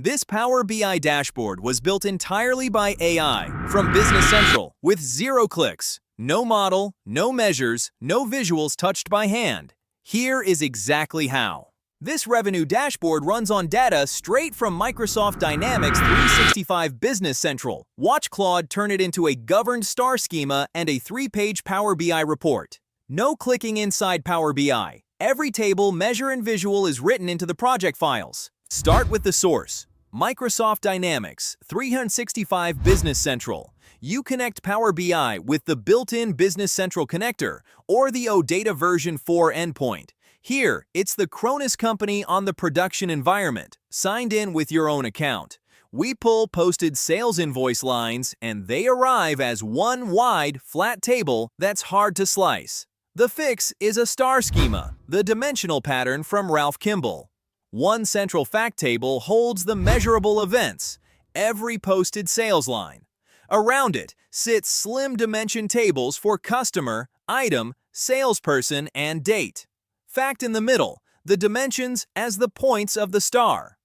This Power BI dashboard was built entirely by AI from Business Central with 0 clicks, no model, no measures, no visuals touched by hand. Here is exactly how. This revenue dashboard runs on data straight from Microsoft Dynamics 365 Business Central. Watch Claude turn it into a governed star schema and a 3-page Power BI report. No clicking inside Power BI. Every table, measure, and visual is written into the project files. Start with the source, Microsoft Dynamics 365 Business Central. You connect Power BI with the built-in Business Central connector or the OData version 4 endpoint. Here, it's the Cronus company on the production environment, signed in with your own account. We pull posted sales invoice lines, and they arrive as one wide, flat table that's hard to slice. The fix is a star schema, the dimensional pattern from Ralph Kimball. One central fact table holds the measurable events, every posted sales line. Around it sit slim dimension tables for customer, item, salesperson, and date. Fact in the middle, the dimensions as the points of the star.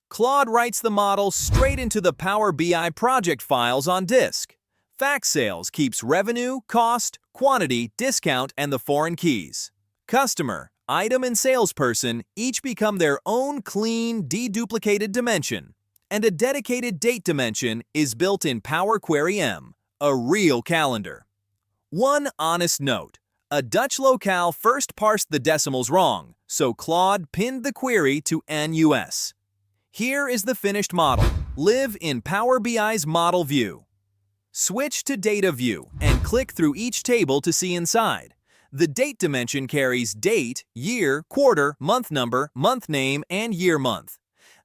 Claude writes the model straight into the Power BI project files on disk. Fact sales keeps revenue, cost, quantity, discount, and the foreign keys. Customer, item, and salesperson each become their own clean, deduplicated dimension. And a dedicated date dimension is built in Power Query M, a real calendar. One honest note. A Dutch locale first parsed the decimals wrong, so Claude pinned the query to NUS. Here is the finished model. Live in Power BI's model view. Switch to Data View and click through each table to see inside. The date dimension carries date, year, quarter, month number, month name, and year month.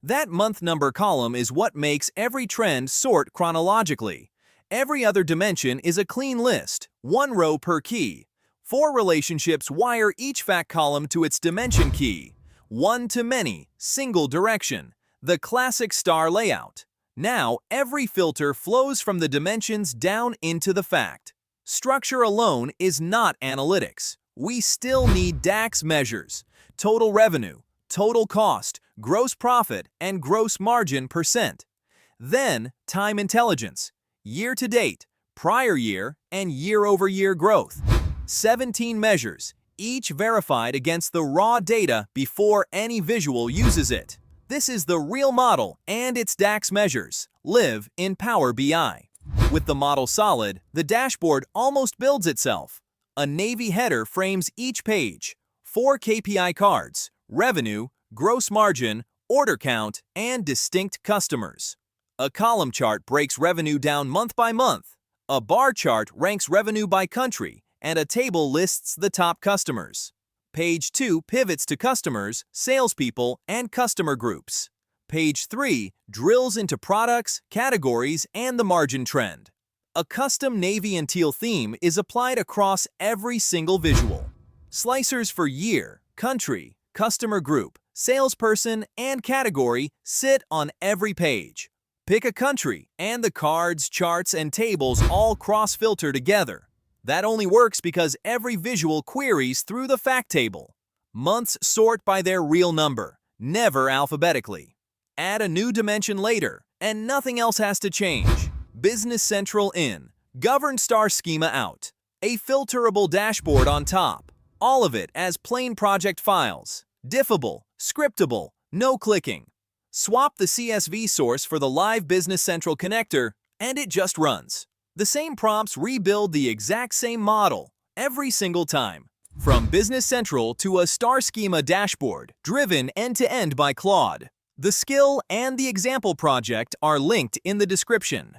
That month number column is what makes every trend sort chronologically. Every other dimension is a clean list, one row per key. 4 relationships wire each fact column to its dimension key. One-to-many, single direction, the classic star layout. Now, every filter flows from the dimensions down into the fact. Structure alone is not analytics. We still need DAX measures, total revenue, total cost, gross profit, and gross margin %. Then, time intelligence, year-to-date, prior year, and year-over-year growth. 17 measures, each verified against the raw data before any visual uses it. This is the real model and its DAX measures. Live in Power BI. With the model solid, the dashboard almost builds itself. A navy header frames each page. 4 KPI cards, revenue, gross margin, order count, and distinct customers. A column chart breaks revenue down month by month. A bar chart ranks revenue by country, and a table lists the top customers. Page 2 pivots to customers, salespeople, and customer groups. Page 3 drills into products, categories, and the margin trend. A custom navy and teal theme is applied across every single visual. Slicers for year, country, customer group, salesperson, and category sit on every page. Pick a country, and the cards, charts, and tables all cross-filter together. That only works because every visual queries through the fact table. Months sort by their real number, never alphabetically. Add a new dimension later, and nothing else has to change. Business Central in, governed star schema out, a filterable dashboard on top. All of it as plain project files. Diffable, scriptable, no clicking. Swap the CSV source for the live Business Central connector, and it just runs. The same prompts rebuild the exact same model every single time. From Business Central to a star schema dashboard, driven end-to-end by Claude. The skill and the example project are linked in the description.